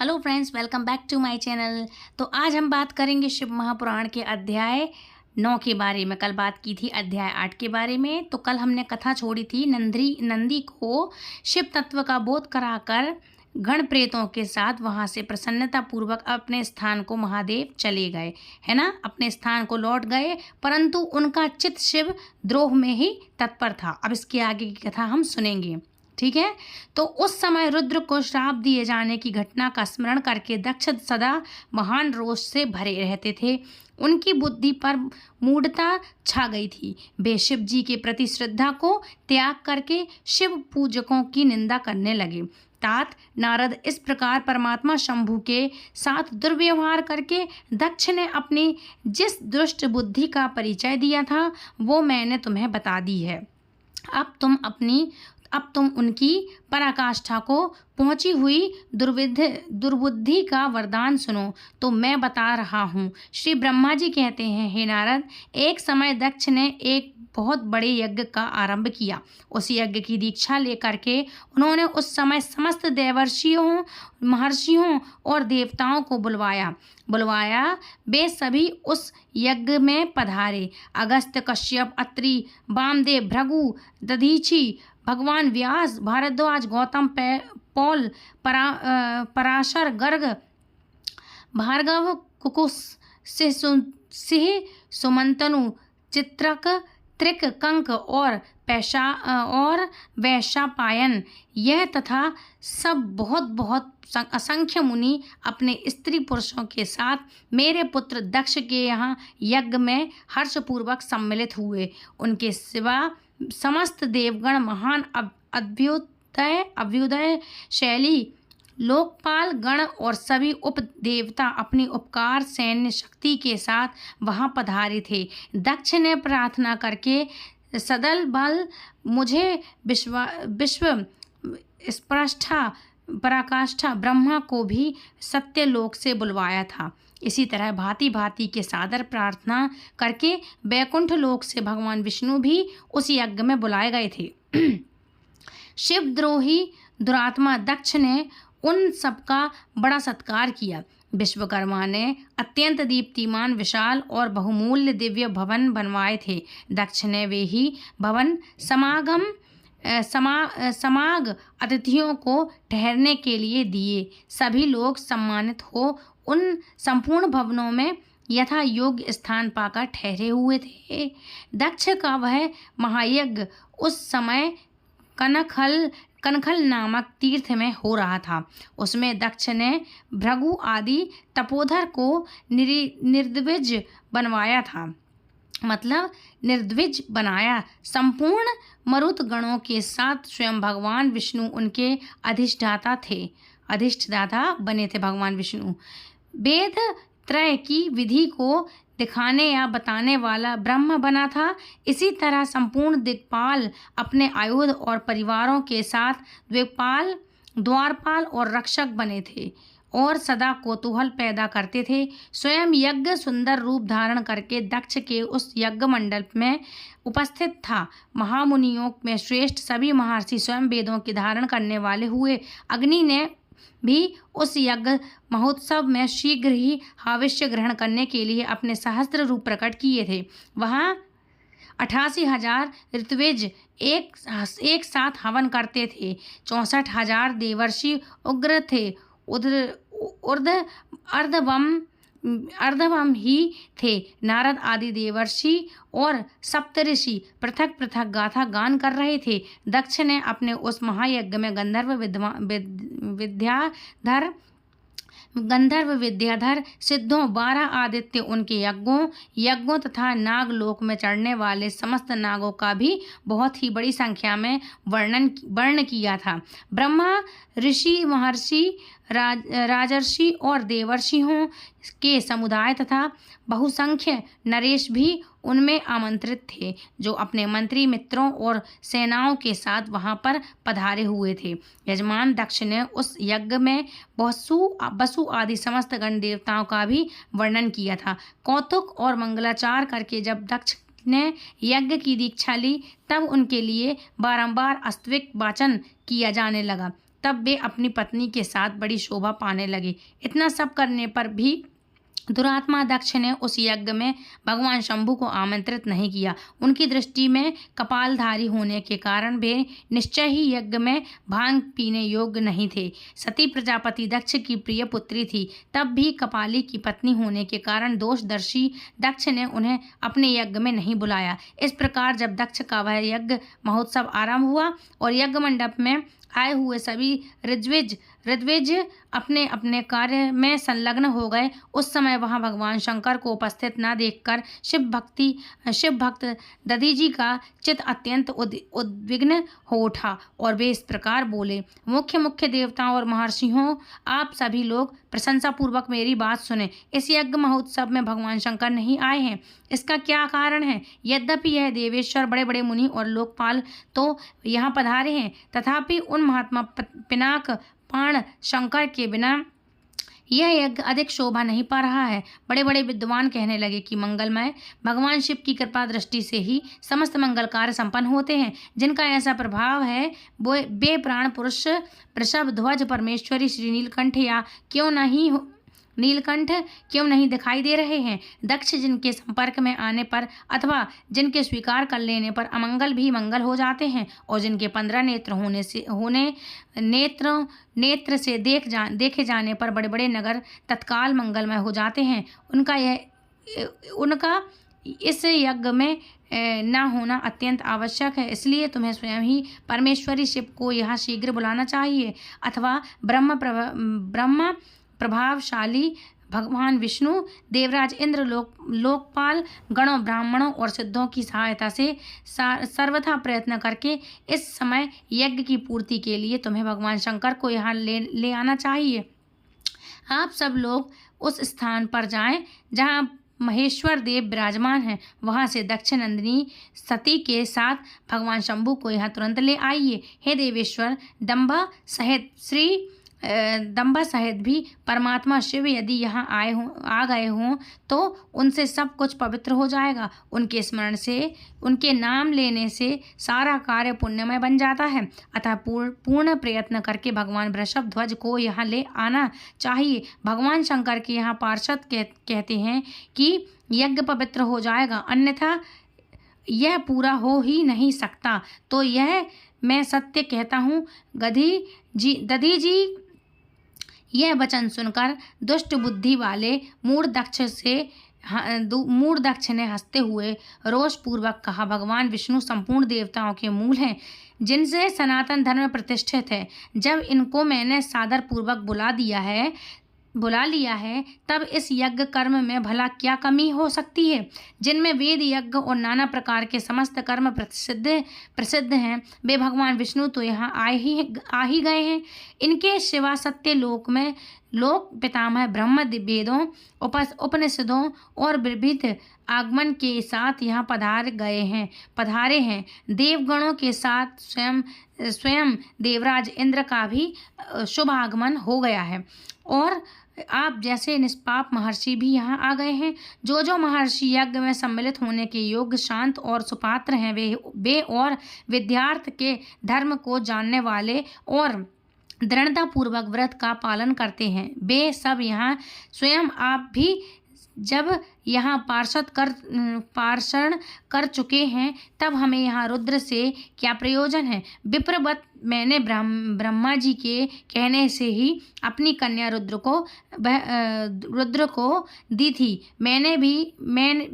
Hello friends, welcome back to my channel. तो आज हम बात करेंगे शिव महापुराण के अध्याय 9 के बारे में। कल बात की थी अध्याय 8 के बारे में। तो कल हमने कथा छोड़ी थी नंदी को शिव तत्व का बोध कराकर गण प्रेतों के साथ वहां से प्रसन्नता पूर्वक अपने स्थान को महादेव चले गए, है ना। अपने स्थान को लौट गए, परंतु उनका चित्त शिव द्रोह में ही तत्पर था। अब इसके आगे की कथा हम सुनेंगे, ठीक है। तो उस समय रुद्र को श्राप दिए जाने की घटना का स्मरण करके दक्ष सदा महान रोष से भरे रहते थे। उनकी बुद्धि पर मूढ़ता छा गई थी। वे शिव जी के प्रति श्रद्धा को त्याग करके शिव पूजकों की निंदा करने लगे। तात नारद, इस प्रकार परमात्मा शंभु के साथ दुर्व्यवहार करके दक्ष ने अपनी जिस दुष्ट बुद्धि का परिचय दिया था वो मैंने तुम्हें बता दी है। अब तुम उनकी पराकाष्ठा को पहुंची हुई दुर्बुद्धि का वरदान सुनो। तो मैं बता रहा हूँ। श्री ब्रह्मा जी कहते हैं, हे नारद, एक समय दक्ष ने एक बहुत बड़े यज्ञ का आरंभ किया। उस यज्ञ की दीक्षा लेकर के उन्होंने उस समय समस्त देवर्षियों, महर्षियों और देवताओं को बुलवाया। वे सभी उस यज्ञ में पधारे। अगस्त्य, कश्यप, अत्रि, वामदेव, भृगु, दधीचि, भगवान व्यास, भारद्वाज, गौतम, पौल, पराशर, गर्ग, भार्गव, कुकुस, सिंह, सुमंतनु, चित्रक, त्रिक, कंक और वैशंपायन, यह तथा सब बहुत असंख्य मुनि अपने स्त्री पुरुषों के साथ मेरे पुत्र दक्ष के यहाँ यज्ञ में हर्षपूर्वक सम्मिलित हुए। उनके सिवा समस्त देवगण, महान अभ्युदय शैली, लोकपाल गण और सभी उपदेवता अपनी उपकार सैन्य शक्ति के साथ वहां पधारे थे। दक्ष ने प्रार्थना करके सदल बल मुझे विश्व स्पृष्ठा पराकाष्ठा ब्रह्मा को भी सत्यलोक से बुलवाया था। इसी तरह भांति भांति के सादर प्रार्थना करके वैकुंठ लोक से भगवान विष्णु भी उस यज्ञ में बुलाए गए थे। शिवद्रोही दुरात्मा दक्ष ने उन सबका बड़ा सत्कार किया। विश्वकर्मा ने अत्यंत दीप्तिमान, विशाल और बहुमूल्य दिव्य भवन बनवाए थे। दक्ष ने वे ही भवन समाग अतिथियों को ठहरने के लिए दिए। सभी लोग सम्मानित हो उन संपूर्ण भवनों में यथा योग्य स्थान पाकर ठहरे हुए थे। दक्ष का वह महायज्ञ उस समय कनखल नामक तीर्थ में हो रहा था। उसमें दक्ष ने भृगु आदि तपोधर को निर्द्विज बनाया। संपूर्ण मरुत गणों के साथ स्वयं भगवान विष्णु उनके अधिष्ठाता बने थे। भगवान विष्णु वेद त्रय की विधि को दिखाने या बताने वाला ब्रह्म बना था। इसी तरह संपूर्ण दिक्पाल अपने आयुध और परिवारों के साथ द्वारपाल और रक्षक बने थे और सदा कौतूहल पैदा करते थे। स्वयं यज्ञ सुंदर रूप धारण करके दक्ष के उस यज्ञ मंडल में उपस्थित था। महामुनियों में श्रेष्ठ सभी महर्षि स्वयं वेदों के धारण करने वाले हुए। अग्नि ने भी उस यज्ञ महोत्सव में शीघ्र ही हाविष्य ग्रहण करने के लिए अपने सहस्त्र रूप प्रकट किए थे। वहाँ 88,000 ऋत्विज एक साथ हवन करते थे। 64,000 देवर्षि उग्र थे। अर्धवम ही थे। नारद आदि देवर्षि और सप्तऋषि पृथक पृथक गाथा गान कर रहे थे। दक्ष ने अपने उस महायज्ञ में गंधर्व विद्याधर सिद्धों 12 आदित्य उनके यज्ञों तथा नागलोक में चढ़ने वाले समस्त नागों का भी बहुत ही बड़ी संख्या में वर्ण किया था। ब्रह्मा, ऋषि, महर्षि, राजर्षि और देवर्षियों के समुदाय तथा बहुसंख्य नरेश भी उनमें आमंत्रित थे, जो अपने मंत्री मित्रों और सेनाओं के साथ वहां पर पधारे हुए थे। यजमान दक्ष ने उस यज्ञ में वसु आदि समस्त गण देवताओं का भी वर्णन किया था। कौतुक और मंगलाचार करके जब दक्ष ने यज्ञ की दीक्षा ली, तब उनके लिए बारंबार अस्त्विक वाचन किया जाने लगा। तब वे अपनी पत्नी के साथ बड़ी शोभा पाने लगे। इतना सब करने पर भी दुरात्मा दक्ष ने उस यज्ञ में भगवान शंभु को आमंत्रित नहीं किया। उनकी दृष्टि में कपालधारी होने के कारण वे निश्चय ही यज्ञ में भांग पीने योग्य नहीं थे। सती प्रजापति दक्ष की प्रिय पुत्री थी, तब भी कपाली की पत्नी होने के कारण दोषदर्शी दक्ष ने उन्हें अपने यज्ञ में नहीं बुलाया। इस प्रकार जब दक्ष का वह यज्ञ महोत्सव आरंभ हुआ और यज्ञ मंडप में आए हुए सभी ऋत्विज अपने अपने कार्य में संलग्न हो गए, उस समय वहां भगवान शंकर को उपस्थित न देखकर शिव भक्त दधीजी का चित्त अत्यंत उद्विग्न हो उठा और वे इस प्रकार बोले, मुख्य देवताओं और महर्षियों, आप सभी लोग प्रशंसापूर्वक मेरी बात सुने। इस यज्ञ महोत्सव में भगवान शंकर नहीं आए हैं। इसका क्या कारण है? यद्यपि यह देवेश्वर, बड़े बड़े मुनि और लोकपाल तो यहाँ पधारे हैं, तथापि उन महात्मा पिनाक पाण शंकर के बिना यह यज्ञ अधिक शोभा नहीं पा रहा है। बड़े बड़े विद्वान कहने लगे कि मंगलमय भगवान शिव की कृपा दृष्टि से ही समस्त मंगल कार्य संपन्न होते हैं। जिनका ऐसा प्रभाव है वो बे प्राण पुरुष वृषभ ध्वज परमेश्वरी श्री नीलकंठ क्यों नहीं दिखाई दे रहे हैं। दक्ष जिनके संपर्क में आने पर अथवा जिनके स्वीकार कर लेने पर अमंगल भी मंगल हो जाते हैं और जिनके 15 नेत्र से देखे जाने पर बड़े बड़े नगर तत्काल मंगलमय हो जाते हैं, उनका इस यज्ञ में न होना अत्यंत आवश्यक है। इसलिए तुम्हें स्वयं ही परमेश्वरी शिव को यहाँ शीघ्र बुलाना चाहिए, अथवा ब्रह्म प्रभावशाली भगवान विष्णु, देवराज इंद्र, लोकपाल गणों, ब्राह्मणों और सिद्धों की सहायता से सर्वथा प्रयत्न करके इस समय यज्ञ की पूर्ति के लिए तुम्हें भगवान शंकर को यहाँ ले आना चाहिए। आप सब लोग उस स्थान पर जाएं जहाँ महेश्वर देव विराजमान हैं, वहाँ से दक्ष नंदिनी सती के साथ भगवान शंभु को यहाँ तुरंत ले आइए। हे देवेश्वर, दंभा सहित भी परमात्मा शिव यदि यहाँ आ गए हों तो उनसे सब कुछ पवित्र हो जाएगा। उनके स्मरण से, उनके नाम लेने से सारा कार्य पुण्यमय बन जाता है। अतः पूर्ण प्रयत्न करके भगवान वृषभ ध्वज को यहाँ ले आना चाहिए। भगवान शंकर के यहाँ पार्षद कहते हैं कि यज्ञ पवित्र हो जाएगा, अन्यथा यह पूरा हो ही नहीं सकता। तो यह मैं सत्य कहता हूँ। दधी जी यह वचन सुनकर दुष्ट बुद्धि वाले मूढ़ दक्ष ने हंसते हुए रोषपूर्वक कहा, भगवान विष्णु संपूर्ण देवताओं के मूल हैं, जिनसे सनातन धर्म प्रतिष्ठित है। जब इनको मैंने सादर पूर्वक बुला लिया है तब इस यज्ञ कर्म में भला क्या कमी हो सकती है। जिनमें वेद यज्ञ और नाना प्रकार के समस्त कर्म प्रसिद्ध हैं, वे भगवान विष्णु तो यहाँ आ ही गए हैं। इनके शिवा सत्य लोक में लोक पितामह ब्रह्म वेदों, उपनिषदों और विविध आगमन के साथ यहाँ पधारे हैं। देवगणों के साथ स्वयं देवराज इंद्र का भी शुभ आगमन हो गया है और आप जैसे निष्पाप महर्षि भी यहाँ आ गए हैं। जो महर्षि यज्ञ में सम्मिलित होने के योग्य, शांत और सुपात्र हैं, वे और विद्यार्थ के धर्म को जानने वाले और दृढ़ता पूर्वक व्रत का पालन करते हैं, वे सब यहाँ स्वयं आप भी जब यहाँ पार्षण कर चुके हैं, तब हमें यहाँ रुद्र से क्या प्रयोजन है। विप्रवत मैंने ब्रह्मा जी के कहने से ही अपनी कन्या रुद्र को दी थी।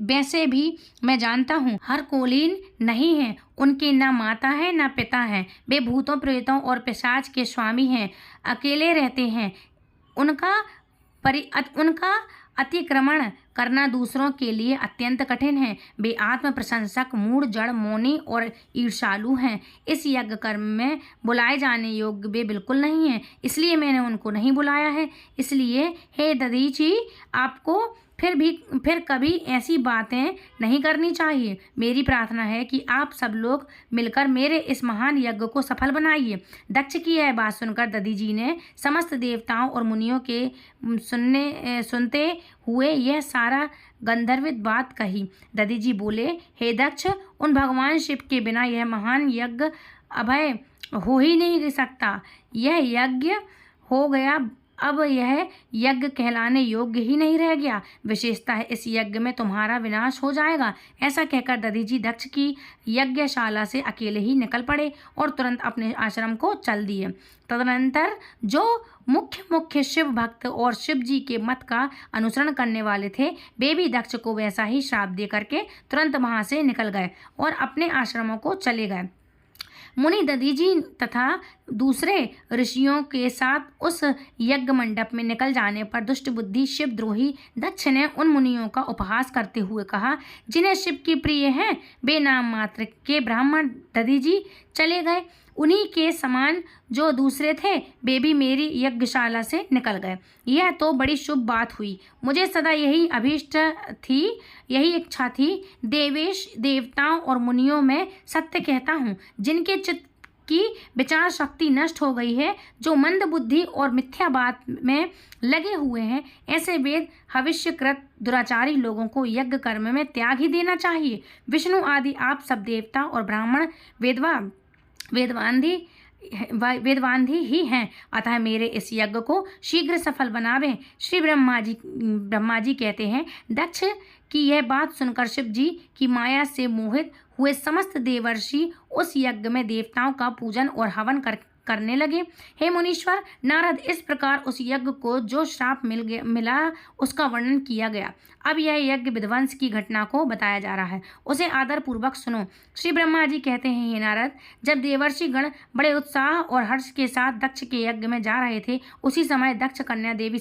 वैसे भी मैं जानता हूँ हर कोलीन नहीं है, उनके न माता है न पिता है, वे भूतों प्रेतों और पिशाच के स्वामी हैं, अकेले रहते हैं। उनका अतिक्रमण करना दूसरों के लिए अत्यंत कठिन है। वे आत्म प्रशंसक, मूढ़, जड़, मौनी और ईर्षालु हैं। इस यज्ञ कर्म में बुलाए जाने योग्य वे बिल्कुल नहीं हैं, इसलिए मैंने उनको नहीं बुलाया है। इसलिए हे दधीची, आपको फिर कभी ऐसी बातें नहीं करनी चाहिए। मेरी प्रार्थना है कि आप सब लोग मिलकर मेरे इस महान यज्ञ को सफल बनाइए। दक्ष की यह बात सुनकर दधी जी ने समस्त देवताओं और मुनियों के सुनते हुए यह सारा गंधर्वित बात कही। दधी जी बोले, हे दक्ष, उन भगवान शिव के बिना यह महान यज्ञ अभय हो ही नहीं सकता। यह यज्ञ हो गया, अब यह यज्ञ कहलाने योग्य ही नहीं रह गया। विशेषतः इस यज्ञ में तुम्हारा विनाश हो जाएगा। ऐसा कहकर दधीजी दक्ष की यज्ञशाला से अकेले ही निकल पड़े और तुरंत अपने आश्रम को चल दिए। तदनंतर जो मुख्य शिव भक्त और शिव जी के मत का अनुसरण करने वाले थे, वे भी दक्ष को वैसा ही श्राप दे करके तुरंत वहां से निकल गए और अपने आश्रमों को चले गए। मुनि दधीजी तथा दूसरे ऋषियों के साथ उस यज्ञ मंडप में निकल जाने पर दुष्ट बुद्धि शिवद्रोही दक्ष ने उन मुनियों का उपहास करते हुए कहा, जिन्हें शिव की प्रिय हैं वे नाम मात्र के ब्राह्मण दधीजी चले गए। उन्हीं के समान जो दूसरे थे वे भी मेरी यज्ञशाला से निकल गए। यह तो बड़ी शुभ बात हुई। मुझे सदा यही अभीष्ट थी, यही इच्छा थी। देवेश देवताओं और मुनियों में सत्य कहता हूँ, जिनके चित्त की विचार शक्ति नष्ट हो गई है, जो मंद बुद्धि और मिथ्या बात में लगे हुए हैं, ऐसे वेद हविष्यकृत दुराचारी लोगों को यज्ञ कर्म में त्याग ही देना चाहिए। विष्णु आदि आप सब देवता और ब्राह्मण वेदवांधी ही हैं, अतः मेरे इस यज्ञ को शीघ्र सफल बनावें। श्री ब्रह्मा जी कहते हैं, दक्ष की यह बात सुनकर शिव जी की माया से मोहित हुए समस्त देवर्षि उस यज्ञ में देवताओं का पूजन और हवन करने लगे। हे मुनीश्वर, नारद, इस प्रकार उस यज्ञ को जो श्राप मिला उसका वर्णन किया गया। अब यह यज्ञ विध्वंस की घटना को बताया जा रहा है, उसे आदर पूर्वक सुनो। श्री ब्रह्मा जी कहते हैं, हे नारद, जब देवर्षि गण बड़े उत्साह और हर्ष के साथ दक्ष के यज्ञ में जा रहे थे, उसी समय दक्ष कन्या देवी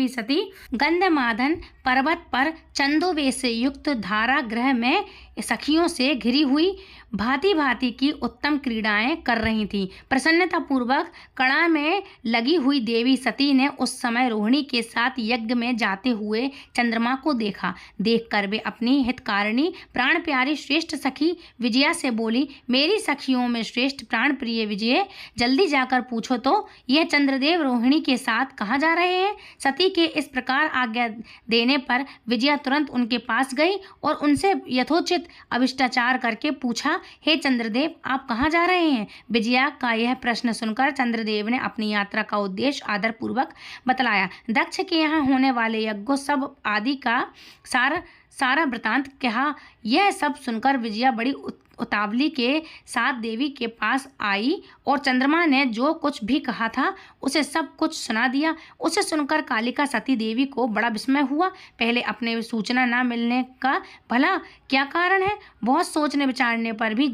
सती गंधमादन पर्वत पर चंदोवे से युक्त धारा गृह में सखियों से घिरी हुई भांति भांति की उत्तम क्रीड़ाएं कर रही थीं। प्रसन्नता पूर्वक कड़ा में लगी हुई देवी सती ने उस समय रोहिणी के साथ यज्ञ में जाते हुए चंद्रमा को देखा। देखकर वे अपनी हितकारिणी प्राण प्यारी श्रेष्ठ सखी विजया से बोली, मेरी सखियों में श्रेष्ठ प्राण प्रिय विजय, जल्दी जाकर पूछो तो यह चंद्रदेव रोहिणी के साथ कहाँ जा रहे हैं। सती के इस प्रकार आज्ञा देने पर विजया तुरंत उनके पास गई और उनसे यथोचित अभिष्टाचार करके पूछा, हे चंद्रदेव, आप कहाँ जा रहे हैं। विजया का यह प्रश्न सुनकर चंद्रदेव ने अपनी यात्रा का उद्देश्य आदर पूर्वक बतलाया। दक्ष के यहाँ होने वाले यज्ञों सब आदि का सारा वृतांत कहा। यह सब सुनकर विजया बड़ी उतावली के साथ देवी के पास आई और चंद्रमा ने जो कुछ भी कहा था उसे सब कुछ सुना दिया। उसे सुनकर कालिका सती देवी को बड़ा विस्मय हुआ। पहले अपने सूचना न मिलने का भला क्या कारण है। बहुत सोचने विचारने पर भी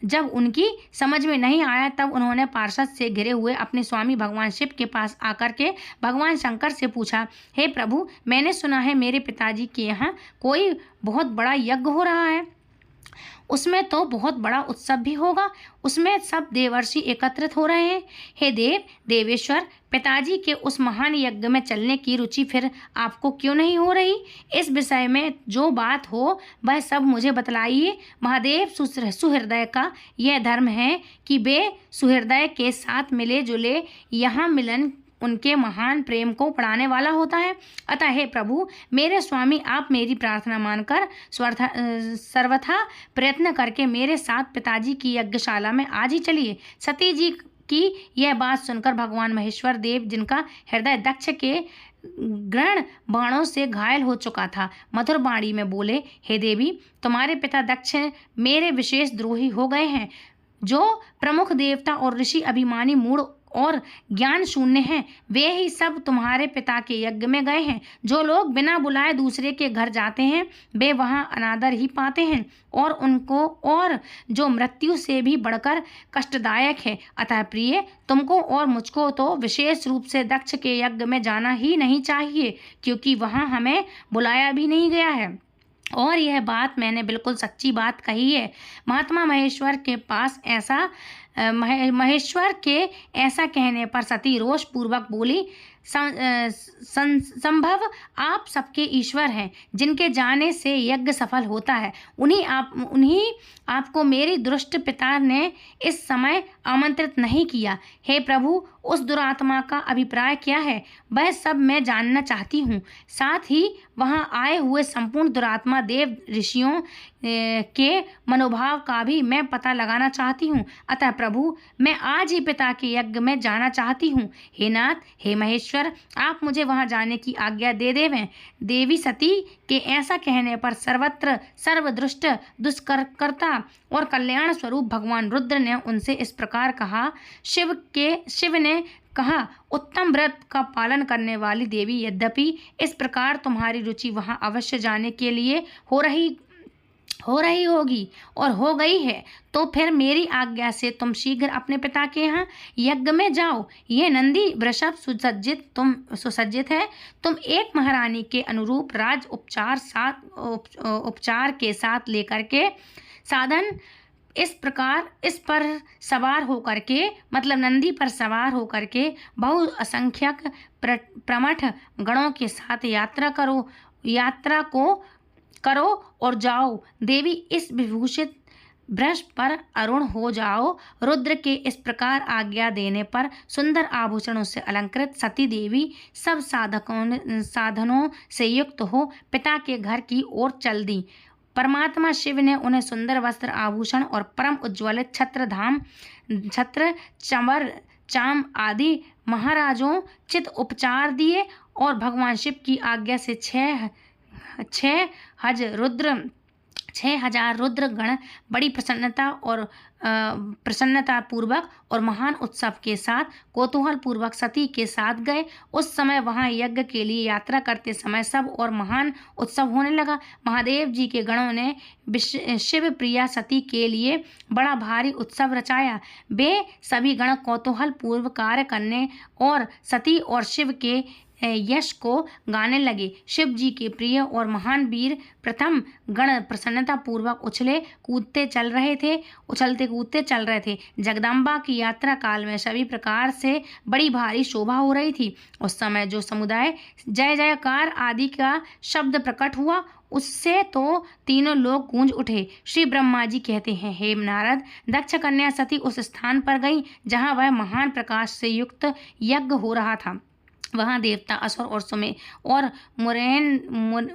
जब उनकी समझ में नहीं आया, तब उन्होंने पार्षद से घिरे हुए अपने स्वामी भगवान शिव के पास आकर के भगवान शंकर से पूछा, हे प्रभु, मैंने सुना है मेरे पिताजी के यहाँ कोई बहुत बड़ा यज्ञ हो रहा है, उसमें तो बहुत बड़ा उत्सव भी होगा, उसमें सब देवर्षि एकत्रित हो रहे हैं। हे देवेश्वर, पिताजी के उस महान यज्ञ में चलने की रुचि फिर आपको क्यों नहीं हो रही। इस विषय में जो बात हो वह सब मुझे बतलाइए। महादेव सुहृदय का यह धर्म है कि वे सुहृदय के साथ मिले जुले यहाँ मिलन उनके महान प्रेम को बढ़ाने वाला होता है। अतः हे प्रभु, मेरे स्वामी, आप मेरी प्रार्थना मानकर सर्वथा प्रयत्न करके मेरे साथ पिताजी की यज्ञशाला में आज ही चलिए। सती जी की यह बात सुनकर भगवान महेश्वर देव, जिनका हृदय दक्ष के ग्रहण बाणों से घायल हो चुका था, मधुर वाणी में बोले, हे देवी, तुम्हारे पिता दक्ष मेरे विशेष द्रोही हो गए हैं। जो प्रमुख देवता और ऋषि अभिमानी मूढ़ और ज्ञान शून्य हैं, वे ही सब तुम्हारे पिता के यज्ञ में गए हैं। जो लोग बिना बुलाए दूसरे के घर जाते हैं वे वहां अनादर ही पाते हैं और उनको और जो मृत्यु से भी बढ़कर कष्टदायक है। अतः प्रिय, तुमको और मुझको तो विशेष रूप से दक्ष के यज्ञ में जाना ही नहीं चाहिए, क्योंकि वहां हमें बुलाया भी नहीं गया है। और यह बात मैंने बिल्कुल सच्ची बात कही है। महात्मा महेश्वर के ऐसा कहने पर सती रोष पूर्वक बोली, संभव आप सबके ईश्वर हैं, जिनके जाने से यज्ञ सफल होता है। उन्हीं आपको मेरी दुष्ट पिता ने इस समय आमंत्रित नहीं किया। हे प्रभु, उस दुरात्मा का अभिप्राय क्या है, वह सब मैं जानना चाहती हूँ। साथ ही वहाँ आए हुए संपूर्ण दुरात्मा देव ऋषियों के मनोभाव का भी मैं पता लगाना चाहती हूँ। अतः प्रभु, मैं आज ही पिता के यज्ञ में जाना चाहती हूँ। हे नाथ, हे महेश्वर, आप मुझे वहाँ जाने की आज्ञा दे देवें। देवी सती के ऐसा कहने पर सर्वत्र सर्वदृष्ट दुष्कर्ता और कल्याण स्वरूप भगवान रुद्र ने उनसे इस प्रकार कहा। शिव ने कहा, उत्तम व्रत का पालन करने वाली देवी, यद्यपि इस प्रकार तुम्हारी रुचि वहाँ अवश्य जाने के लिए हो रही होगी और हो गई है, तो फिर मेरी आज्ञा से तुम शीघ्र अपने पिता के यहाँ यज्ञ में जाओ। ये नंदी वृषभ सुसज्जित है। तुम एक महारानी के अनुरूप राज उपचार के साथ लेकर के साधन इस पर सवार होकर के, मतलब नंदी पर सवार होकर के बहुअसंख्यक प्रमथ गणों के साथ यात्रा करो और जाओ। देवी, इस विभूषित वृष पर अरुण हो जाओ। रुद्र के इस प्रकार आज्ञा देने पर सुंदर आभूषणों से अलंकृत सती देवी सब साधनों से युक्त हो पिता के घर की ओर चल दी। परमात्मा शिव ने उन्हें सुंदर वस्त्र, आभूषण और परम उज्ज्वलित छत्र, चंवर, चाम आदि महाराजों चित उपचार दिए और भगवान शिव की आज्ञा से 6,000 रुद्र गण बड़ी प्रसन्नता पूर्वक और महान उत्सव के साथ कौतूहल पूर्वक सती के साथ गए। उस समय वहां यज्ञ के लिए यात्रा करते समय सब और महान उत्सव होने लगा। महादेव जी के गणों ने शिव प्रिया सती के लिए बड़ा भारी उत्सव रचाया। वे सभी गण कौतूहल पूर्व कार्य करने और सती और शिव के यश को गाने लगे। शिव जी के प्रिय और महान वीर प्रथम गण प्रसन्नता पूर्वक उछलते कूदते चल रहे थे। जगदम्बा की यात्रा काल में सभी प्रकार से बड़ी भारी शोभा हो रही थी। उस समय जो समुदाय जय जयकार आदि का शब्द प्रकट हुआ, उससे तो तीनों लोग गूंज उठे। श्री ब्रह्मा जी कहते हैं, हे नारद, दक्ष कन्या सती उस स्थान पर गई जहाँ वह महान प्रकाश से युक्त यज्ञ हो रहा था। वहाँ देवता, असुर और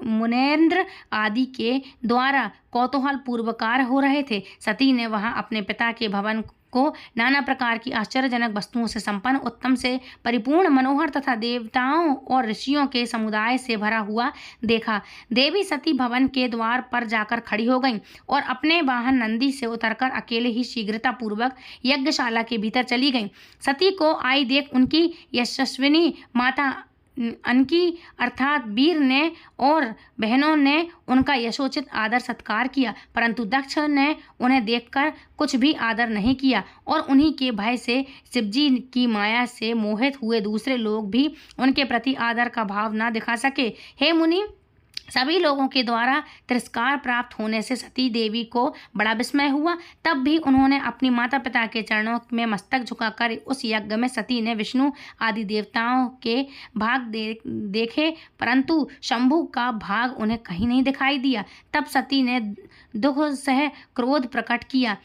मुनेन्द्र आदि के द्वारा कौतूहल पूर्वकार हो रहे थे। सती ने वहाँ अपने पिता के भवन को नाना प्रकार की आश्चर्यजनक वस्तुओं से संपन्न, उत्तम से परिपूर्ण, मनोहर तथा देवताओं और ऋषियों के समुदाय से भरा हुआ देखा। देवी सती भवन के द्वार पर जाकर खड़ी हो गईं और अपने वाहन नंदी से उतरकर अकेले ही शीघ्रता पूर्वक यज्ञशाला के भीतर चली गईं। सती को आई देख उनकी यशस्विनी माता अनकी अर्थात वीर ने और बहनों ने उनका यशोचित आदर सत्कार किया, परंतु दक्ष ने उन्हें देखकर कुछ भी आदर नहीं किया और उन्हीं के भय से शिवजी की माया से मोहित हुए दूसरे लोग भी उनके प्रति आदर का भाव न दिखा सके। हे मुनि, सभी लोगों के द्वारा तिरस्कार प्राप्त होने से सती देवी को बड़ा विस्मय हुआ। तब भी उन्होंने अपनी माता पिता के चरणों में मस्तक झुकाकर उस यज्ञ में सती ने विष्णु आदि देवताओं के भाग देखे, परंतु शंभु का भाग उन्हें कहीं नहीं दिखाई दिया। तब सती ने दुख सह क्रोध प्रकट किया।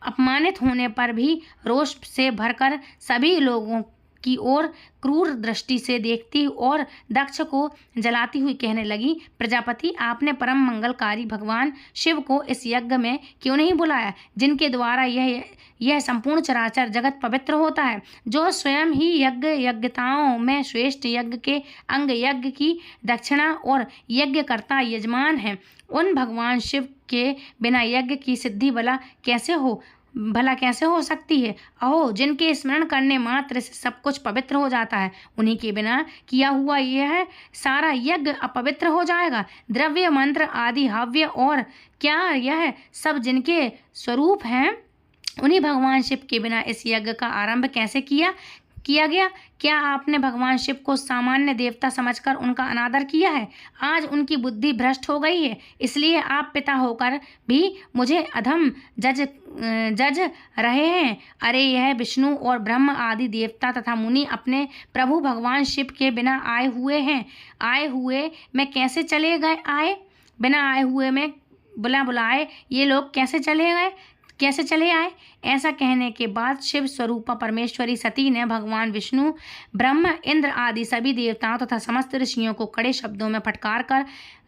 अपमानित होने पर भी रोष से भरकर सभी लोगों की ओर क्रूर दृष्टि से देखती और दक्ष को जलाती हुई कहने लगी, प्रजापति, आपने परम मंगलकारी भगवान शिव को इस यज्ञ में क्यों नहीं बुलाया, जिनके द्वारा यह संपूर्ण चराचर जगत पवित्र होता है, जो स्वयं ही यज्ञताओं में श्रेष्ठ यज्ञ के अंग, यज्ञ की दक्षिणा और यज्ञकर्ता यजमान है। उन भगवान शिव के बिना यज्ञ की सिद्धि भला कैसे हो सकती है। अहो, जिनके स्मरण करने मात्र से सब कुछ पवित्र हो जाता है, उन्हीं के बिना किया हुआ यह सारा यज्ञ अपवित्र हो जाएगा। द्रव्य, मंत्र आदि हव्य और क्या यह सब जिनके स्वरूप हैं, उन्हीं भगवान शिव के बिना इस यज्ञ का आरंभ कैसे किया किया गया? क्या आपने भगवान शिव को सामान्य देवता समझकर उनका अनादर किया है? आज उनकी बुद्धि भ्रष्ट हो गई है, इसलिए आप पिता होकर भी मुझे अधम जज रहे हैं। अरे यह विष्णु और ब्रह्म आदि देवता तथा मुनि अपने प्रभु भगवान शिव के बिना आए हुए मैं कैसे चले गए? बिना आए हुए में बिना बुलाए ये लोग कैसे चले आए? ऐसा कहने के बाद शिव स्वरूपा परमेश्वरी सती ने भगवान विष्णु, ब्रह्म, इंद्र आदि सभी देवताओं तथा समस्त ऋषियों को कड़े शब्दों में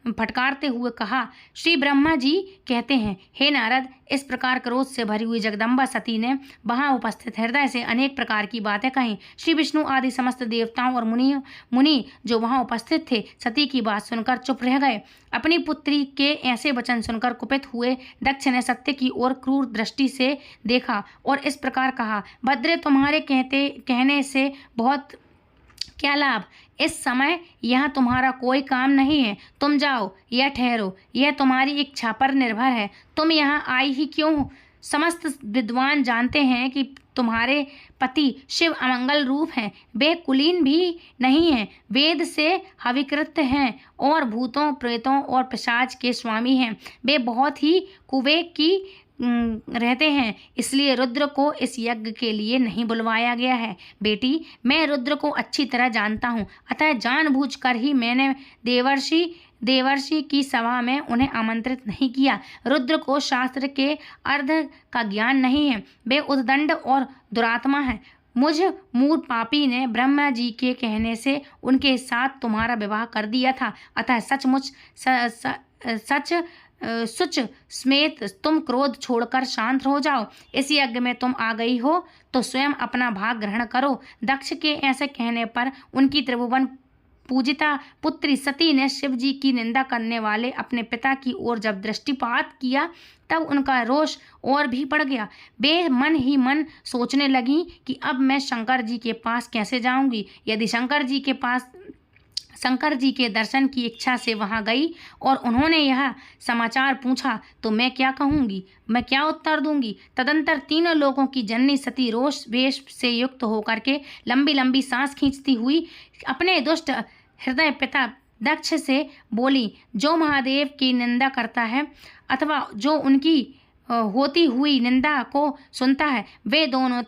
फटकारते हुए कहा। श्री ब्रह्मा जी कहते हैं, हे नारद, इस प्रकार क्रोध से भरी हुई जगदम्बा सती ने वहां उपस्थित हृदय से अनेक प्रकार की बातें कहीं। श्री विष्णु आदि समस्त देवताओं और मुनि जो वहां उपस्थित थे सती की बात सुनकर चुप रह गए। अपनी पुत्री के ऐसे वचन सुनकर कुपित हुए दक्ष ने सत्य की ओर क्रूर दृष्टि से देखा और इस प्रकार कहा, भद्रे, तुम्हारे कहने से बहुत क्या लाभ? इस समय यहाँ तुम्हारा कोई काम नहीं है, तुम जाओ या ठहरो, यह तुम्हारी इच्छा पर निर्भर है। तुम यहाँ आई ही क्यों? समस्त विद्वान जानते हैं कि तुम्हारे पति शिव अमंगल रूप हैं, वे कुलीन भी नहीं हैं, वेद से हविकृत हैं और भूतों, प्रेतों और पिशाच के स्वामी हैं। वे बहुत ही कुवेक की रहते हैं, इसलिए रुद्र को इस यज्ञ के लिए नहीं बुलवाया गया है। बेटी, मैं रुद्र को अच्छी तरह जानता हूँ, अतः जानबूझकर ही मैंने देवर्षि की सभा में उन्हें आमंत्रित नहीं किया। रुद्र को शास्त्र के अर्ध का ज्ञान नहीं है, वे उद्दंड और दुरात्मा हैं। मुझ मूढ़ पापी ने ब्रह्मा जी के कहने से उनके साथ तुम्हारा विवाह कर दिया था, अतः सुच समेत तुम क्रोध छोड़कर शांत हो जाओ। इस यज्ञ में तुम आ गई हो तो स्वयं अपना भाग ग्रहण करो। दक्ष के ऐसे कहने पर उनकी त्रिभुवन पूजिता पुत्री सती ने शिव जी की निंदा करने वाले अपने पिता की ओर जब दृष्टिपात किया तब उनका रोष और भी बढ़ गया। वे मन ही मन सोचने लगी कि अब मैं शंकर जी के पास कैसे जाऊंगी। यदि शंकर जी के दर्शन की इच्छा से वहां गई और उन्होंने यह समाचार पूछा तो मैं क्या कहूँगी, मैं क्या उत्तर दूंगी। तदंतर तीनों लोगों की जननी सती रोष वेश से युक्त होकर के लंबी लंबी सांस खींचती हुई अपने दुष्ट हृदय पिता दक्ष से बोली, जो महादेव की निंदा करता है अथवा जो उनकी होती हुई निंदा को सुनता है, वे दोनों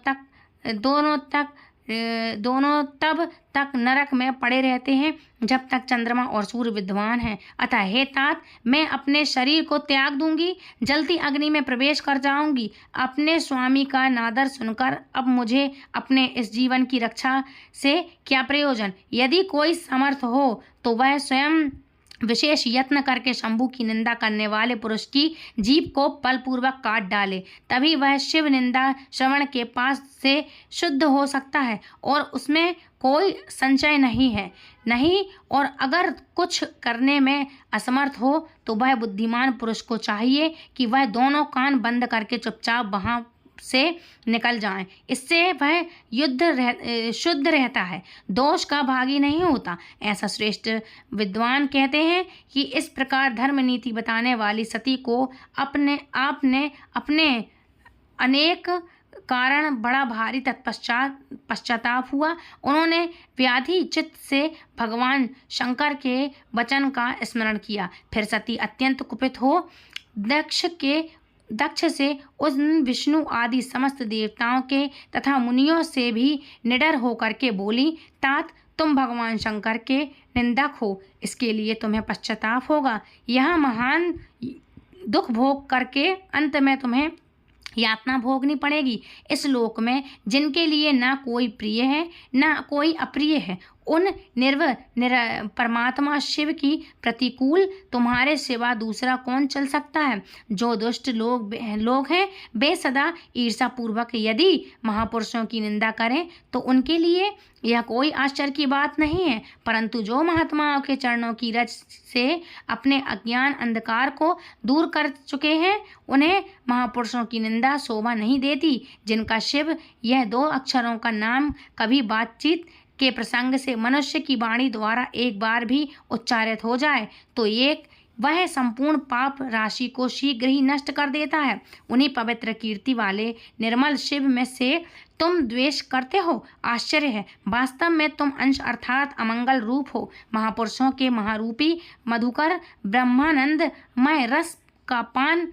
तब तक नरक में पड़े रहते हैं जब तक चंद्रमा और सूर्य विद्वान हैं। अतः हे तात, मैं अपने शरीर को त्याग दूंगी, जलती अग्नि में प्रवेश कर जाऊंगी। अपने स्वामी का नादर सुनकर अब मुझे अपने इस जीवन की रक्षा से क्या प्रयोजन। यदि कोई समर्थ हो तो वह स्वयं विशेष यत्न करके शंभु की निंदा करने वाले पुरुष की जीभ को बलपूर्वक काट डाले, तभी वह शिव निंदा श्रवण के पास से शुद्ध हो सकता है और उसमें कोई संशय नहीं। और अगर कुछ करने में असमर्थ हो तो वह बुद्धिमान पुरुष को चाहिए कि वह दोनों कान बंद करके चुपचाप वहां से निकल जाएं। इससे वह शुद्ध रहता है, दोष का भागी नहीं होता। ऐसा श्रेष्ठ विद्वान कहते हैं कि इस प्रकार धर्म नीति बताने वाली सती को अपने अनेक कारण बड़ा भारी पश्चाताप हुआ। उन्होंने व्याधि चित्त से भगवान शंकर के वचन का स्मरण किया। फिर सती अत्यंत कुपित हो दक्ष से उस विष्णु आदि समस्त देवताओं के तथा मुनियों से भी निडर होकर के बोली, तात, तुम भगवान शंकर के निंदक हो, इसके लिए तुम्हें पश्चाताप होगा। यह महान दुख भोग करके अंत में तुम्हें यातना भोगनी पड़ेगी। इस लोक में जिनके लिए ना कोई प्रिय है ना कोई अप्रिय है, उन परमात्मा शिव की प्रतिकूल तुम्हारे सिवा दूसरा कौन चल सकता है। जो दुष्ट लोग हैं वे सदा ईर्षा पूर्वक यदि महापुरुषों की निंदा करें तो उनके लिए यह कोई आश्चर्य की बात नहीं है, परंतु जो महात्माओं के चरणों की रज से अपने अज्ञान अंधकार को दूर कर चुके हैं उन्हें महापुरुषों की निंदा शोभा नहीं देती। जिनका शिव यह 2 अक्षरों का नाम कभी बातचीत के प्रसंग से मनुष्य की वाणी द्वारा एक बार भी उच्चारित हो जाए तो वह संपूर्ण पाप राशि को शीघ्र ही नष्ट कर देता है। उन्हीं पवित्र कीर्ति वाले निर्मल शिव में से तुम द्वेष करते हो? आश्चर्य है। वास्तव में तुम अंश अर्थात अमंगल रूप हो। महापुरुषों के महारूपी मधुकर ब्रह्मानंदमय रस का पान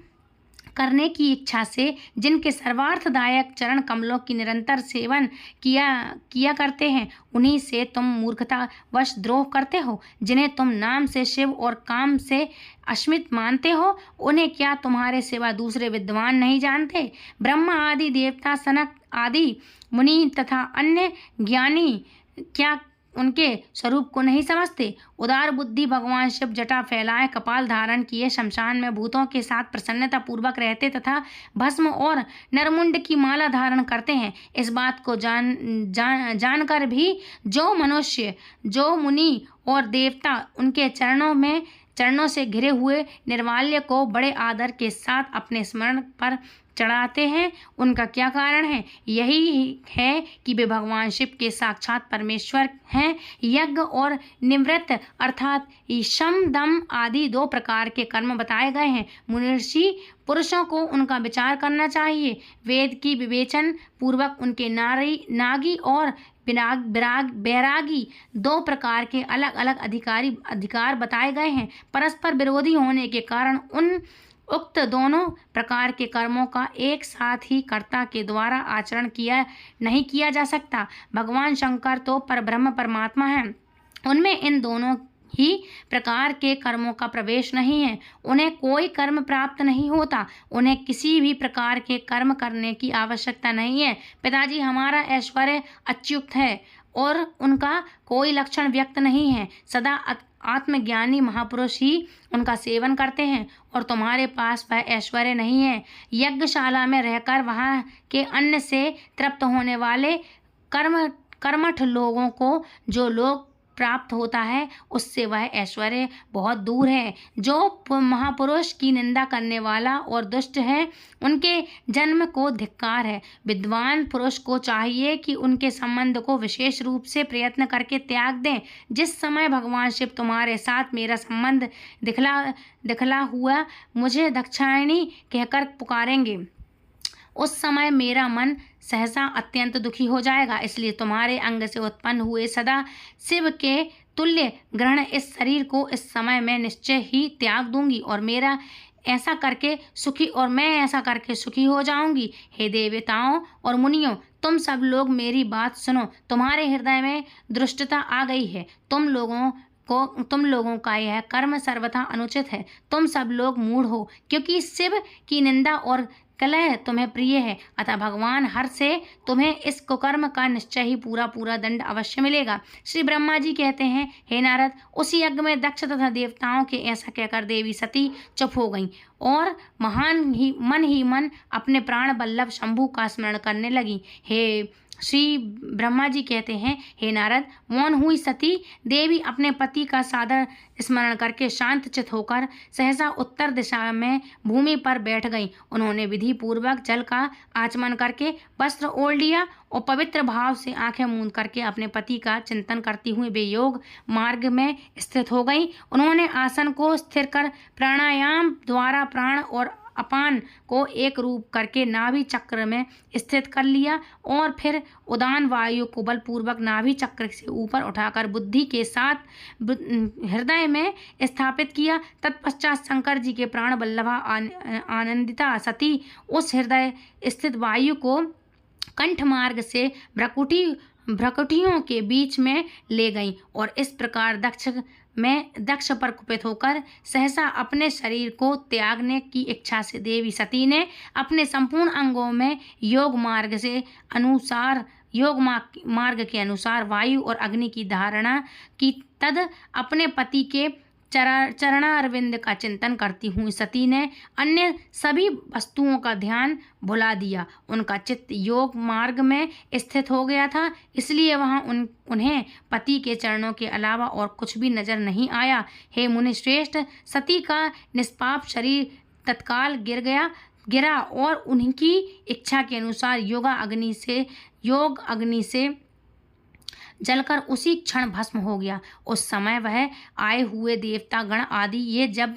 करने की इच्छा से जिनके सर्वार्थदायक चरण कमलों की निरंतर सेवन किया करते हैं, उन्हीं से तुम मूर्खता वश द्रोह करते हो। जिन्हें तुम नाम से शिव और काम से अश्मित मानते हो, उन्हें क्या तुम्हारे सिवा दूसरे विद्वान नहीं जानते? ब्रह्मा आदि देवता, सनक आदि मुनि तथा अन्य ज्ञानी क्या उनके स्वरूप को नहीं समझते? उदार बुद्धि भगवान शिव जटा फैलाए, कपाल धारण किए, शमशान में भूतों के साथ प्रसन्नता पूर्वक रहते तथा भस्म और नरमुंड की माला धारण करते हैं। इस बात को जानकर भी जो मनुष्य, जो मुनि और देवता उनके चरणों से घिरे हुए निर्माल्य को बड़े आदर के साथ अपने स्मरण पर चढ़ाते हैं, उनका क्या कारण है? यही है कि वे भगवान शिव के साक्षात परमेश्वर हैं। यज्ञ और निवृत्त अर्थात शम दम आदि 2 प्रकार के कर्म बताए गए हैं। मुनिषि पुरुषों को उनका विचार करना चाहिए। वेद की विवेचन पूर्वक उनके नागी और बैरागी 2 प्रकार के अलग अलग अधिकार बताए गए हैं। परस्पर विरोधी होने के कारण उक्त दोनों प्रकार के कर्मों का एक साथ ही कर्ता के द्वारा आचरण नहीं किया जा सकता। भगवान शंकर तो परब्रह्म परमात्मा हैं, उनमें इन दोनों ही प्रकार के कर्मों का प्रवेश नहीं है। उन्हें कोई कर्म प्राप्त नहीं होता, उन्हें किसी भी प्रकार के कर्म करने की आवश्यकता नहीं है। पिताजी, हमारा ऐश्वर्य अच्युत है और उनका कोई लक्षण व्यक्त नहीं है। सदा आत्मज्ञानी महापुरुष ही उनका सेवन करते हैं और तुम्हारे पास वह ऐश्वर्य नहीं है। यज्ञशाला में रहकर वहाँ के अन्न से तृप्त होने वाले कर्मठ लोगों को जो लोग प्राप्त होता है, उससे वह ऐश्वर्य बहुत दूर है। जो महापुरुष की निंदा करने वाला और दुष्ट है, उनके जन्म को धिक्कार है। विद्वान पुरुष को चाहिए कि उनके संबंध को विशेष रूप से प्रयत्न करके त्याग दें। जिस समय भगवान शिव तुम्हारे साथ मेरा संबंध दिखला हुआ मुझे दाक्षायणी कहकर पुकारेंगे, उस समय मेरा मन सहसा अत्यंत दुखी हो जाएगा। इसलिए तुम्हारे अंग से उत्पन्न हुए सदा शिव के तुल्य ग्रहण इस शरीर को इस समय मैं निश्चय ही त्याग दूंगी और मैं ऐसा करके सुखी हो जाऊंगी। हे देवताओं और मुनियों, तुम सब लोग मेरी बात सुनो। तुम्हारे हृदय में दुष्टता आ गई है। तुम लोगों का यह कर्म सर्वथा अनुचित है। तुम सब लोग मूढ़ हो, क्योंकि शिव की निंदा और कलह तुम्हें प्रिय है। अतः भगवान हर से तुम्हें इस कुकर्म का निश्चय ही पूरा दंड अवश्य मिलेगा। श्री ब्रह्मा जी कहते हैं, हे नारद, उसी यज्ञ में दक्ष तथा देवताओं के ऐसा कहकर देवी सती चुप हो गईं और मन ही मन अपने प्राण बल्लभ शंभु का स्मरण करने लगी। श्री ब्रह्मा जी कहते हैं, हे नारद, मौन हुई सती देवी अपने पति का सादर स्मरण करके शांत चित होकर सहसा उत्तर दिशा में भूमि पर बैठ गई। उन्होंने विधि पूर्वक जल का आचमन करके वस्त्र ओढ़ लिया और पवित्र भाव से आंखें मूंद करके अपने पति का चिंतन करती हुई वे योग मार्ग में स्थित हो गई। उन्होंने आसन को स्थिर कर प्राणायाम द्वारा प्राण और अपान को एक रूप करके नाभि चक्र में स्थित कर लिया और फिर उदान वायु को बलपूर्वक नाभि चक्र से ऊपर उठाकर बुद्धि के साथ हृदय में स्थापित किया। तत्पश्चात शंकर जी के प्राण बल्लभा आनंदिता सती उस हृदय स्थित वायु को कंठ मार्ग से भ्रकुटियों के बीच में ले गई और इस प्रकार दक्ष पर कुपित होकर सहसा अपने शरीर को त्यागने की इच्छा से देवी सती ने अपने संपूर्ण अंगों में योग मार्ग के अनुसार वायु और अग्नि की धारणा की। तद अपने पति के चरणारविंद का चिंतन करती हुई सती ने अन्य सभी वस्तुओं का ध्यान भुला दिया। उनका चित्त योग मार्ग में स्थित हो गया था, इसलिए वहां उन्हें पति के चरणों के अलावा और कुछ भी नजर नहीं आया। हे मुनि श्रेष्ठ, सती का निष्पाप शरीर तत्काल गिरा और उनकी इच्छा के अनुसार योग अग्नि से जलकर उसी क्षण भस्म हो गया। उस समय वह आए हुए देवता गण आदि जब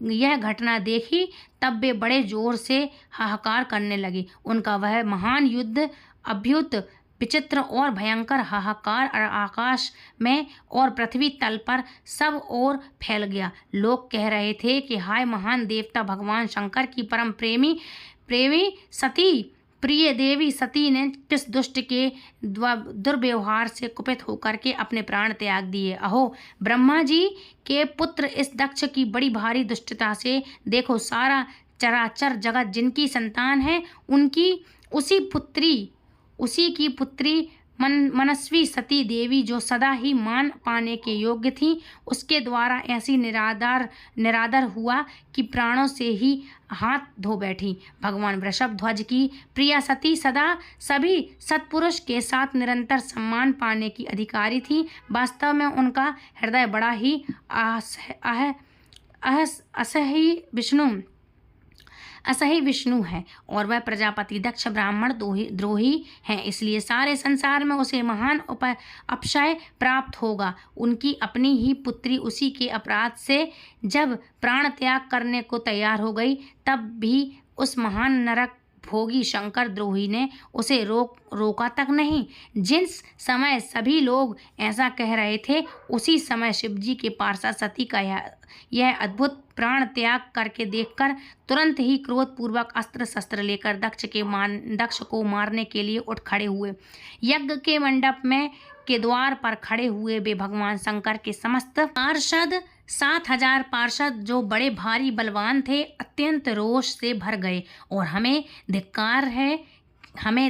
यह घटना देखी तब वे बड़े जोर से हाहाकार करने लगे। उनका वह महान युद्ध अद्भुत विचित्र और भयंकर हाहाकार आकाश में और पृथ्वी तल पर सब ओर फैल गया। लोग कह रहे थे कि हाय महान देवता भगवान शंकर की परम प्रेमी प्रेमी सती प्रिय देवी सती ने किस दुष्ट के दुर्व्यवहार से कुपित होकर के अपने प्राण त्याग दिए। अहो ब्रह्मा जी के पुत्र, इस दक्ष की बड़ी भारी दुष्टता से देखो सारा चराचर जगत जिनकी संतान है उनकी उसी की पुत्री मनस्वी सती देवी जो सदा ही मान पाने के योग्य थी, उसके द्वारा ऐसी निरादर हुआ कि प्राणों से ही हाथ धो बैठी। भगवान वृषभ ध्वज की प्रिया सती सदा सभी सत्पुरुष के साथ निरंतर सम्मान पाने की अधिकारी थी। वास्तव में उनका हृदय बड़ा ही असही विष्णु है और वह प्रजापति दक्ष ब्राह्मण द्रोही हैं, इसलिए सारे संसार में उसे महान अपशय प्राप्त होगा। उनकी अपनी ही पुत्री उसी के अपराध से जब प्राण त्याग करने को तैयार हो गई, तब भी उस महान नरक भोगी शंकर द्रोही ने उसे रोका तक नहीं। जिस समय सभी लोग ऐसा कह रहे थे, उसी समय शिवजी के पार्षद सती का यह अद्भुत प्राण त्याग करके देखकर तुरंत ही क्रोधपूर्वक अस्त्र शस्त्र लेकर दक्ष को मारने के लिए उठ खड़े हुए। यज्ञ के मंडप में के द्वार पर खड़े हुए वे भगवान शंकर के समस्त पार्षद 7,000 पार्षद, जो बड़े भारी बलवान थे, अत्यंत रोष से भर गए और हमें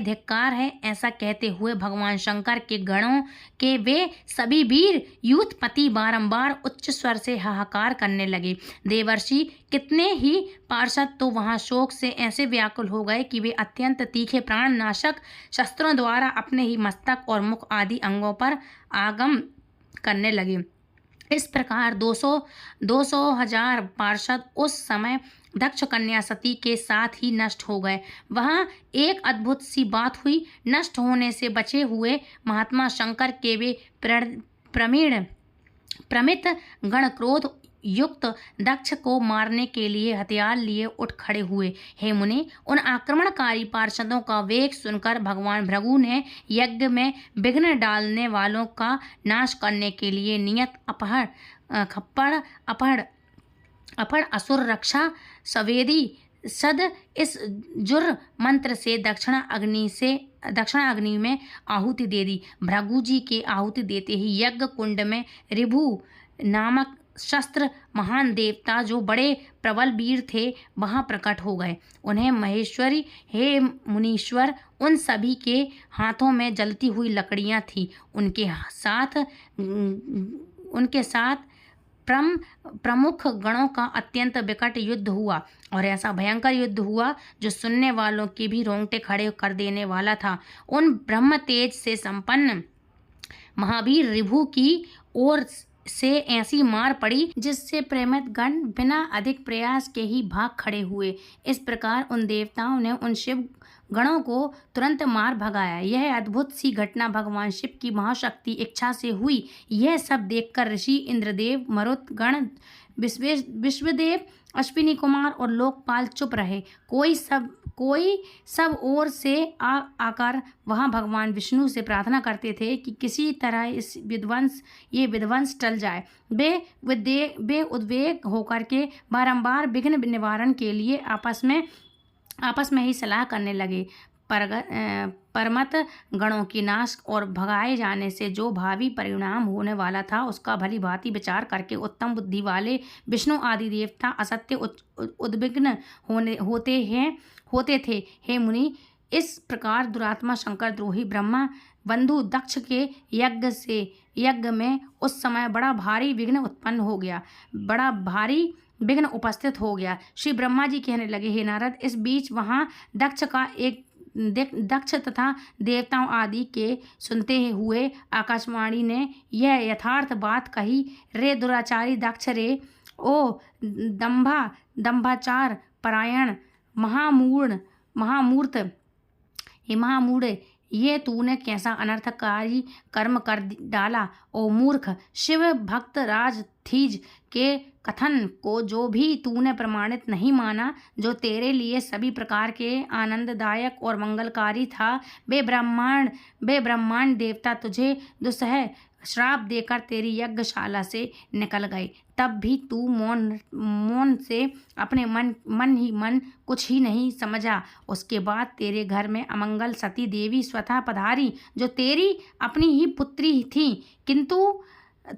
धिक्कार है ऐसा कहते हुए भगवान शंकर के गणों के वे सभी वीर यूथपति बारंबार उच्च स्वर से हाहाकार करने लगे। देवर्षि कितने ही पार्षद तो वहां शोक से ऐसे व्याकुल हो गए कि वे अत्यंत तीखे प्राण नाशक शस्त्रों द्वारा अपने ही मस्तक और मुख आदि अंगों पर आगम करने लगे। इस प्रकार 200,000 पार्षद उस समय दक्ष कन्या सती के साथ ही नष्ट हो गए। वहाँ एक अद्भुत सी बात हुई। नष्ट होने से बचे हुए महात्मा शंकर के वे प्रमित गण क्रोध युक्त दक्ष को मारने के लिए हथियार लिए उठ खड़े हुए। हे मुने, उन आक्रमणकारी पार्षदों का वेग सुनकर भगवान भृगु ने यज्ञ में विघ्न डालने वालों का नाश करने के लिए नियत अपहड़ असुर रक्षा सवेदी सद इस जुर मंत्र से दक्षिणा अग्नि में आहुति दे दी। भृगु जी के आहुति देते ही यज्ञ कुंड में ऋभु नामक शस्त्र महान देवता, जो बड़े प्रबल वीर थे, वहां प्रकट हो गए। उन्हें महेश्वरी हे मुनीश्वर, उन सभी के हाथों में जलती हुई लकड़ियां थी। उनके साथ प्रमुख गणों का अत्यंत विकट युद्ध हुआ और ऐसा भयंकर युद्ध हुआ जो सुनने वालों के भी रोंगटे खड़े कर देने वाला था। उन ब्रह्म तेज से संपन्न महावीर ऋभु की ओर से ऐसी मार पड़ी जिससे प्रेमित गण बिना अधिक प्रयास के ही भाग खड़े हुए। इस प्रकार उन देवताओं ने उन शिव गणों को तुरंत मार भगाया। यह अद्भुत सी घटना भगवान शिव की महाशक्ति इच्छा से हुई। यह सब देखकर ऋषि इंद्रदेव, मरुत गण, विश्वदेव, अश्विनी कुमार और लोकपाल चुप रहे। कोई सब ओर से आकर वहां भगवान विष्णु से प्रार्थना करते थे कि किसी तरह ये विध्वंस टल जाए। वे उद्वेग होकर के बारंबार विघ्न निवारण के लिए आपस में ही सलाह करने लगे। परमत गणों की नाश और भगाए जाने से जो भावी परिणाम होने वाला था, उसका भली भांति विचार करके उत्तम बुद्धि वाले विष्णु आदि देवता असत्य उद्विग्न होते थे। हे मुनि, इस प्रकार दुरात्मा शंकर द्रोही ब्रह्मा बंधु दक्ष के यज्ञ में उस समय बड़ा भारी विघ्न उत्पन्न हो गया, बड़ा भारी विघ्न उपस्थित हो गया। श्री ब्रह्मा जी कहने लगे, हे नारद, इस बीच वहाँ दक्ष तथा देवताओं आदि के सुनते हुए आकाशवाणी ने यह यथार्थ बात कही। रे दुराचारी दक्ष रे, ओ दंभाचार परायण महामूढ़ ये तूने कैसा अनर्थकारी कर्म कर डाला ओ मूर्ख। शिव भक्त राजधीज के कथन को जो भी तूने प्रमाणित नहीं माना, जो तेरे लिए सभी प्रकार के आनंददायक और मंगलकारी था, वे ब्रह्मांड देवता तुझे दुस्सह श्राप देकर तेरी यज्ञशाला से निकल गए। तब भी तू मौन से अपने मन कुछ ही नहीं समझा। उसके बाद तेरे घर में अमंगल सती देवी स्वतः पधारी, जो तेरी अपनी ही पुत्री थी, किंतु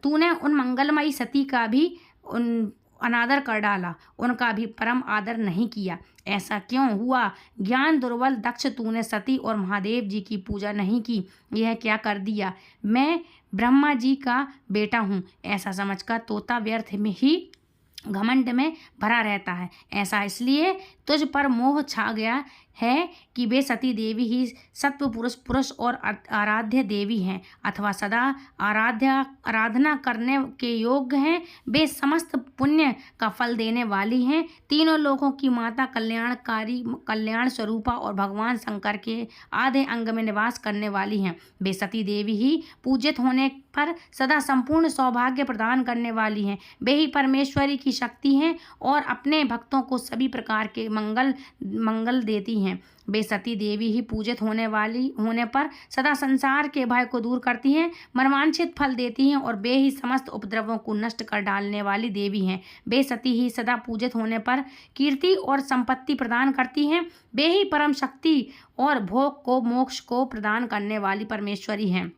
तूने उन मंगलमयी सती का भी अनादर कर डाला, उनका भी परम आदर नहीं किया। ऐसा क्यों हुआ? ज्ञान दुर्बल दक्ष, तूने सती और महादेव जी की पूजा नहीं की। यह क्या कर दिया? मैं ब्रह्मा जी का बेटा हूँ ऐसा समझकर तोता व्यर्थ में ही घमंड में भरा रहता है। ऐसा इसलिए तुझ पर मोह छा गया है कि वे सती देवी ही सत्व पुरुष और आराध्य देवी हैं, अथवा सदा आराधना करने के योग्य हैं। वे समस्त पुण्य का फल देने वाली हैं, तीनों लोगों की माता, कल्याणकारी, कल्याण स्वरूपा और भगवान शंकर के आधे अंग में निवास करने वाली हैं। वे सती देवी ही पूजित होने पर सदा संपूर्ण सौभाग्य प्रदान करने वाली हैं। वे ही परमेश्वरी की शक्ति हैं और अपने भक्तों को सभी प्रकार के मंगल देती हैं। वे सती देवी ही पूजित होने पर सदा संसार के भय को दूर करती हैं, मनवांछित फल देती हैं और वे ही समस्त उपद्रवों को नष्ट कर डालने वाली देवी हैं। वे सती ही सदा पूजित होने पर कीर्ति और संपत्ति प्रदान करती हैं। वे ही परम शक्ति और भोग को, मोक्ष को प्रदान करने वाली परमेश्वरी हैं।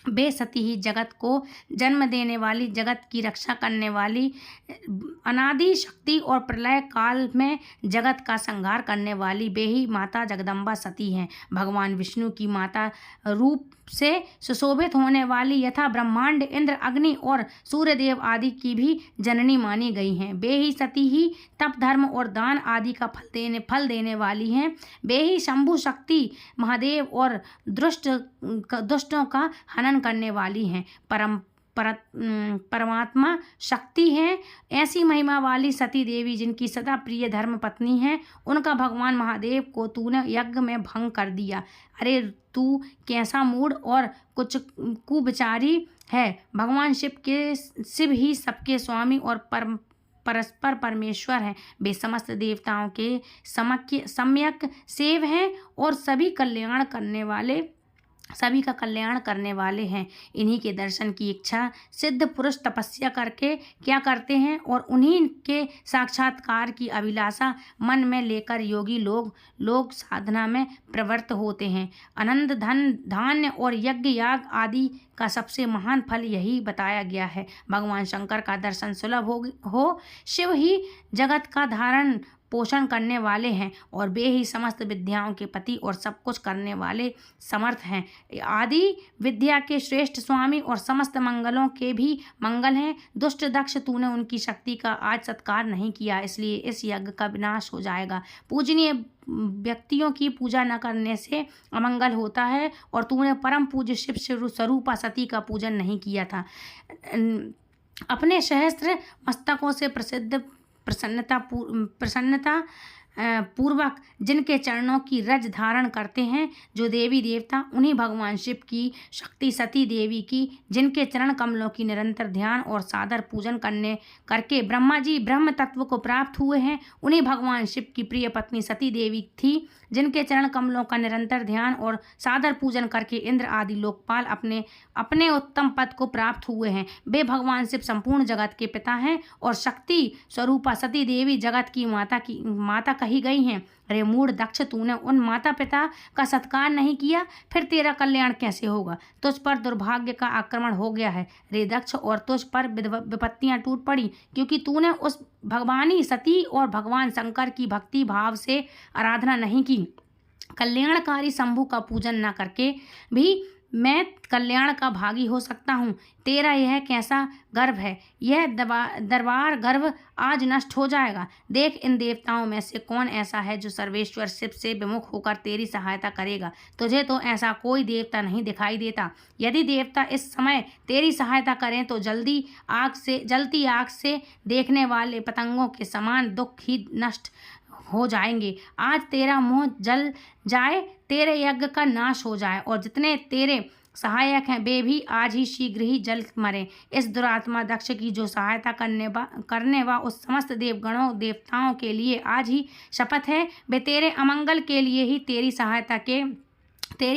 वे सती ही जगत को जन्म देने वाली, जगत की रक्षा करने वाली, अनादि शक्ति और प्रलय काल में जगत का संहार करने वाली वे ही माता जगदम्बा सती हैं। भगवान विष्णु की माता रूप से सुशोभित होने वाली यथा ब्रह्मांड, इंद्र, अग्नि और सूर्यदेव आदि की भी जननी मानी गई हैं। वे ही सती ही तप, धर्म और दान आदि का फल देने वाली हैं। वे ही शंभु, शक्ति, महादेव और दुष्टों का हनन करने वाली हैं। परमात्मा शक्ति है। ऐसी महिमा वाली सती देवी जिनकी सदा प्रिय धर्म पत्नी है, उनका भगवान महादेव को तूने यज्ञ में भंग कर दिया। अरे तू कैसा मूढ़ और कुछ कुविचारी है। भगवान शिव ही सबके स्वामी और परस्पर परमेश्वर हैं। वे समस्त देवताओं के सम्यक सेव हैं और सभी का कल्याण करने वाले हैं। इन्हीं के दर्शन की इच्छा सिद्ध पुरुष तपस्या करके क्या करते हैं और उन्हीं के साक्षात्कार की अभिलाषा मन में लेकर योगी लोग साधना में प्रवृत्त होते हैं। आनंद, धन, धान्य और यज्ञ याग आदि का सबसे महान फल यही बताया गया है। भगवान शंकर का दर्शन सुलभ हो। शिव ही जगत का धारण पोषण करने वाले हैं और वे ही समस्त विद्याओं के पति और सब कुछ करने वाले समर्थ हैं। आदि विद्या के श्रेष्ठ स्वामी और समस्त मंगलों के भी मंगल हैं। दुष्ट दक्ष, तूने उनकी शक्ति का आज सत्कार नहीं किया, इसलिए इस यज्ञ का विनाश हो जाएगा। पूजनीय व्यक्तियों की पूजा न करने से अमंगल होता है और तूने परम पूज्य शिव स्वरूपा सती का पूजन नहीं किया था। अपने सहस्त्र मस्तकों से प्रसन्नता पूर्वक जिनके चरणों की रज धारण करते हैं जो देवी देवता, उन्हीं भगवान शिव की शक्ति सती देवी की, जिनके चरण कमलों की निरंतर ध्यान और सादर पूजन करके ब्रह्मा जी ब्रह्म तत्व को प्राप्त हुए हैं, उन्हीं भगवान शिव की प्रिय पत्नी सती देवी थी, जिनके चरण कमलों का निरंतर ध्यान और सादर पूजन करके इंद्र आदि लोकपाल अपने उत्तम पद को प्राप्त हुए हैं। वे भगवान शिव संपूर्ण जगत के पिता हैं और शक्ति स्वरूपा सती देवी जगत की माता कही गई हैं। अरे मूढ़ दक्ष, तूने उन माता पिता का सत्कार नहीं किया, फिर तेरा कल्याण कैसे होगा? तुझ पर दुर्भाग्य का आक्रमण हो गया है रे दक्ष, और तुझ पर विपत्तियां टूट पड़ी क्योंकि तूने उस भगवानी सती और भगवान शंकर की भक्ति भाव से आराधना नहीं की। कल्याणकारी शंभु का पूजन न करके भी मैं कल्याण का भागी हो सकता हूँ। तेरा यह कैसा गर्व है? यह दरबार गर्व आज नष्ट हो जाएगा। देख, इन देवताओं में से कौन ऐसा है जो सर्वेश्वर शिव से विमुख होकर तेरी सहायता करेगा? तुझे तो ऐसा कोई देवता नहीं दिखाई देता। यदि देवता इस समय तेरी सहायता करें तो जलती आग से देखने वाले पतंगों के समान दुख ही नष्ट हो जाएंगे। आज तेरा मुँह जल जाए, तेरे यज्ञ का नाश हो जाए, और जितने तेरे सहायक हैं वे भी आज ही शीघ्र ही जल मरे। इस दुरात्मा दक्ष की जो सहायता करने व उस समस्त देवगणों देवताओं के लिए आज ही शपथ है, वे तेरे अमंगल के लिए ही तेरी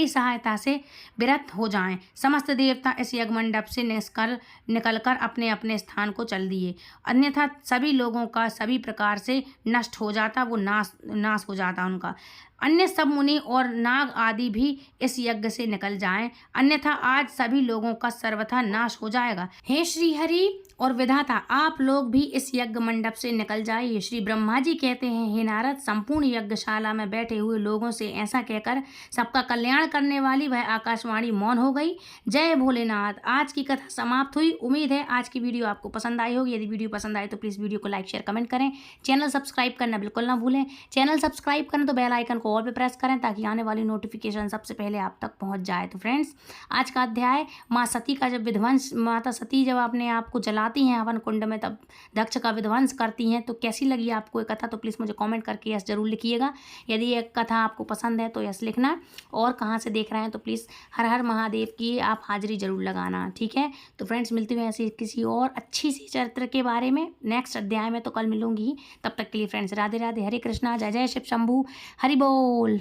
सहायता से विरत हो जाएं। समस्त देवता इस यज्ञ मंडप से निकलकर अपने अपने स्थान को चल दिए, अन्यथा सभी लोगों का सभी प्रकार से नष्ट हो जाता, वो नाश हो जाता उनका। अन्य सब मुनि और नाग आदि भी इस यज्ञ से निकल जाएं, अन्यथा आज सभी लोगों का सर्वथा नाश हो जाएगा। हे श्री हरि और विधाता, आप लोग भी इस यज्ञ मंडप से निकल जाइए। श्री ब्रह्मा जी कहते हैं, हे नारद, संपूर्ण यज्ञशाला में बैठे हुए लोगों से ऐसा कहकर सबका कल्याण करने वाली वह आकाशवाणी मौन हो गई। जय भोलेनाथ। आज की कथा समाप्त हुई। उम्मीद है आज की वीडियो आपको पसंद आई होगी। यदि वीडियो पसंद आए तो प्लीज़ वीडियो को लाइक शेयर कमेंट करें। चैनल सब्सक्राइब करना बिल्कुल ना भूलें। चैनल सब्सक्राइब करें तो बेल आइकन को ऑल पे प्रेस करें ताकि आने वाली नोटिफिकेशन सबसे पहले आप तक पहुंच जाए। तो फ्रेंड्स, आज का अध्याय माँ सती का जब विध्वंस, माता सती जब अपने आप को जलाती हैं हवन कुंड में, तब दक्ष का विध्वंस करती हैं, तो कैसी लगी आपको ये कथा तो प्लीज़ मुझे कमेंट करके यस जरूर लिखिएगा। यदि ये कथा आपको पसंद है तो यस लिखना, और कहाँ से देख रहे हैं तो प्लीज़ हर हर महादेव की आप हाजिरी जरूर लगाना। ठीक है, तो फ्रेंड्स मिलते हुए ऐसी किसी और अच्छी सी चरित्र के बारे में नेक्स्ट अध्याय में, तो कल मिलूंगी। तब तक के लिए फ्रेंड्स राधे राधे, हरे कृष्णा, जय जय शिव शंभू, हरि बोल।